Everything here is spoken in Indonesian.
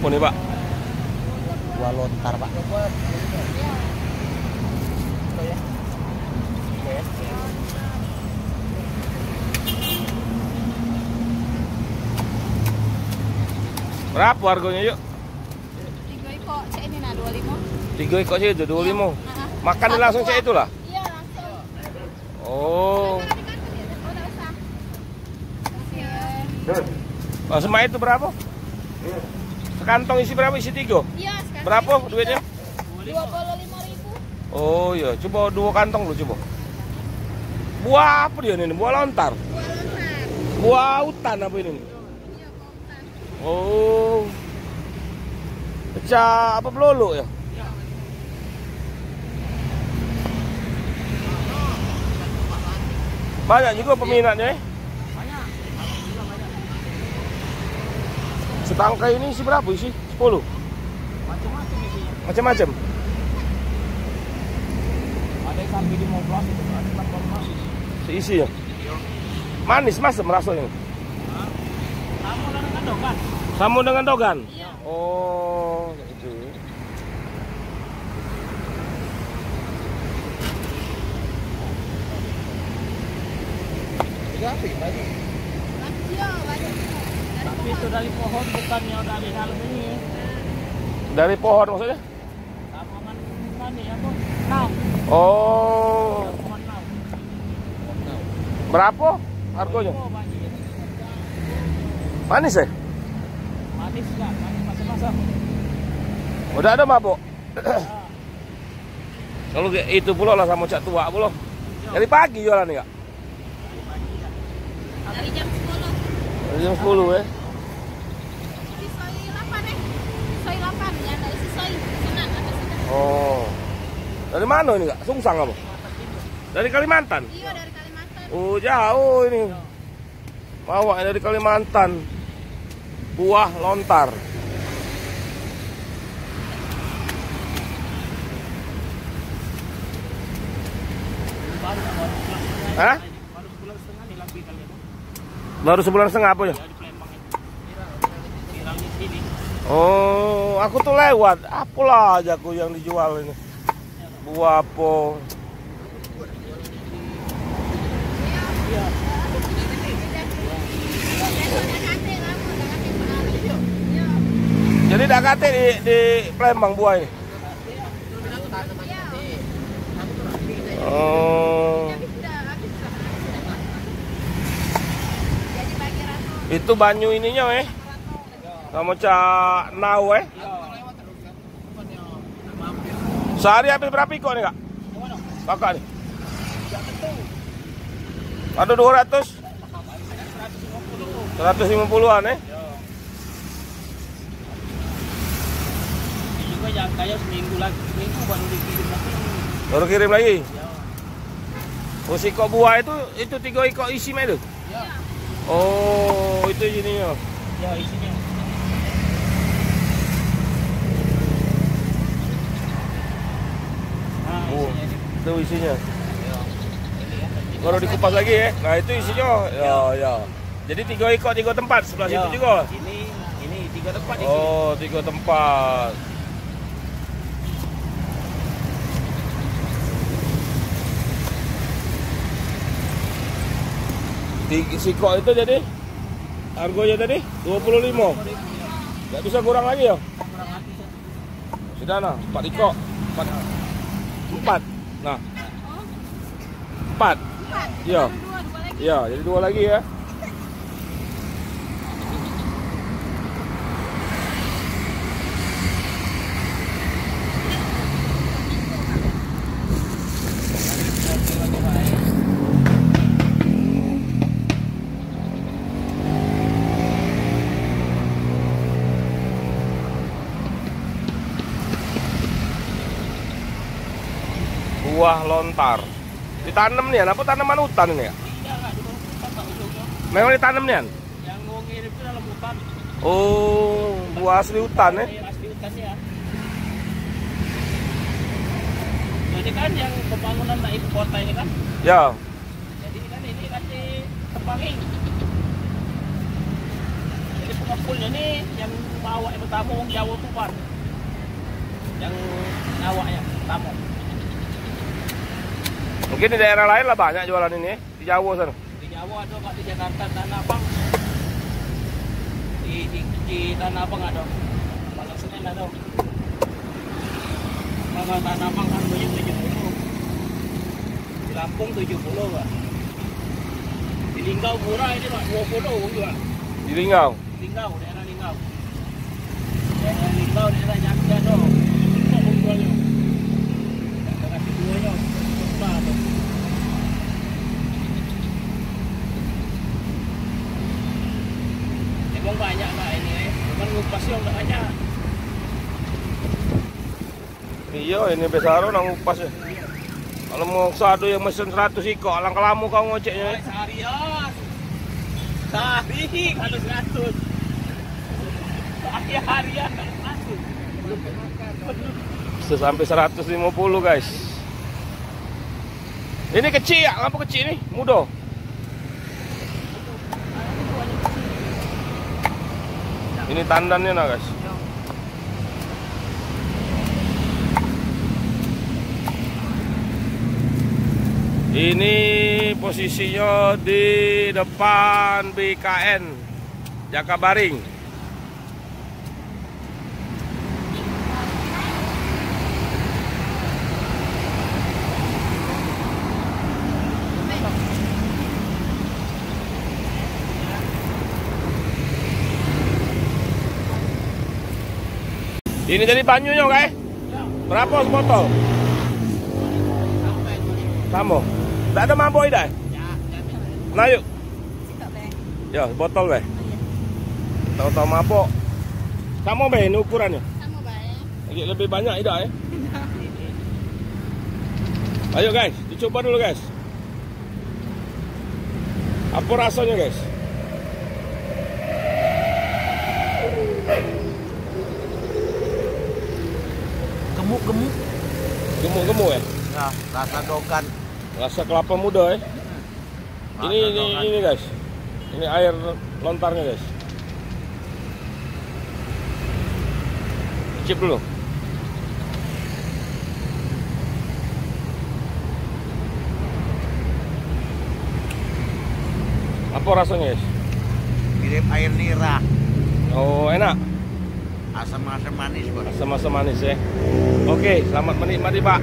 berapa nih, Pak? Buah lontar, Pak. Berapa harganya yuk? 3 ekor, cek ini nah 25. 3 ekor sih itu 25. Makan langsung cek itulah. Iya, langsung. Oh. Oh, semua itu berapa? Sekantong isi berapa? Isi 3? Iya, sekarang. Berapa duitnya? 25.000. Oh iya, coba 2 kantong lu coba. Buah apa dia ini? Buah lontar. Buah lontar. Buah hutan apa ini? Iya, buah hutan. Oh. Pecah apa pelulu ya? Banyak juga peminatnya ya? Setangkai ini isi berapa isi? 10? Macam-macam isinya. Macam-macam? Ada yang sampai 15 itu, ada 18 isi. Seisi ya? Manis masam rasanya? Kamu dengan dogan? Sama dengan dogan? Iya. Oh, itu. Tapi banyak. Iya, banyak. Tapi itu dari pohon, bukannya dari dalam ini. Dari pohon maksudnya? Tamangan mana ya, Bu? Nau. Oh. Pohon nau. Berapa harganya? Oh, banyak. Manis ya? Manis enggak? Manis masa-masa. Udah ada mabuk? Kalau itu pula lah sama cak tua pula. Dari pagi jualan ya? Dari jam 10. Dari jam 10 ya? Di soi 8 Soi 8 ya, dari si soi. Senang ada senang. Oh. Dari mana ini kak? Sungsang apa? Dari Kalimantan? Iya, dari Kalimantan. Oh jauh ini. Bawa dari Kalimantan. Buah lontar. Hah? Baru sebulan setengah apa ya? Oh, aku tuh lewat. Apalah aja aku yang dijual ini. Buah apa? Jadi dah kate di Palembang buah ini. Oh. Itu banyu ininya sama cak nau Sehari habis berapa ikut nih kak? Kakak nih. Ada 200? 150-an Juga yang kayak seminggu baru dikirim lagi. Baru kirim lagi? Oh, si kok buah itu 3 ekor isi mah itu? Ya. Oh, itu ininya. Ya, isinya. Nah, Oh, isinya ini. itu isinya. Ya. Baru dikupas lagi ya. Nah, itu isinya. Ya, ya. Jadi 3 ekor 3 tempat sebelah Ya. situ juga. Ini 3 tempat isi. Oh, 3 tempat. Sikok itu jadi harganya tadi 25. Nggak bisa kurang lagi ya? Kurang lagi. Sudah nah, 4 ikok. 4. Nah. 4. Iya. Iya, jadi 2 lagi ya. Buah lontar. Ditanam nih, apa tanaman hutan ini ya? Memang ditanam nih? Yang mau ngirim itu dalam hutan. Oh, buah asli hutan ya? Asli hutan ya. Jadi kan yang pembangunan ibu kota ini kan. Ya. Jadi kan ini kan di Tepanging. Jadi kumpulnya nih yang bawa yang tamu orang Jawa tuh Pan. Yang bawa ya tamu. Mungkin di daerah lain lah banyak jualan ini ya, di Jawa sana. Di Jawa ada Pak, di Jakarta Tanah Abang. Di Tanah Abang ada. Pasar Senen ada. Pasar Tanah Abang harganya 70. Di Lampung 70 Pak. Di Linggau murah ini Pak, 20 juga. Di Linggau. Linggau, daerah Linggau. Daerah Linggau, daerah Jogja tuh. Kok jualnya? Daerah keduanya, coba tuh. Emang banyak Pak ini, cuman ngupasnya udah banyak. Iya, ini besaro nang upas ya. Kalau mau satu yang mesen 100 iko, alangkah lama kau ngoceknya. Seharian. Sehari kalau 100. Harian nggak masuk. Bisa sampai 150 guys. Ini kecil ya, lampu kecil nih, muda. Ini tandannya nah guys. Ini posisinya di depan BKN Jakabaring. Ini jadi banyunya guys. Berapa sebotol? Sama. Tak ada mabuk dah. Nah yuk. Ya, botol be. Tahu-tahu mabuk. Sama be ini ukurannya. Sama baik. Lebih banyak ida ya. Ayo guys, dicoba dulu guys. Apa rasanya guys? Gemuk-gemuk. Gemuk-gemuk ya? Ya, rasa dogan. Rasa kelapa muda ya. Ini guys. Ini air lontarnya guys. Cip dulu. Apa rasanya guys? Mirip air nira. Oh enak. Asam-asam manis Pak. Asam-asam manis ya. Oke, selamat menikmati Pak.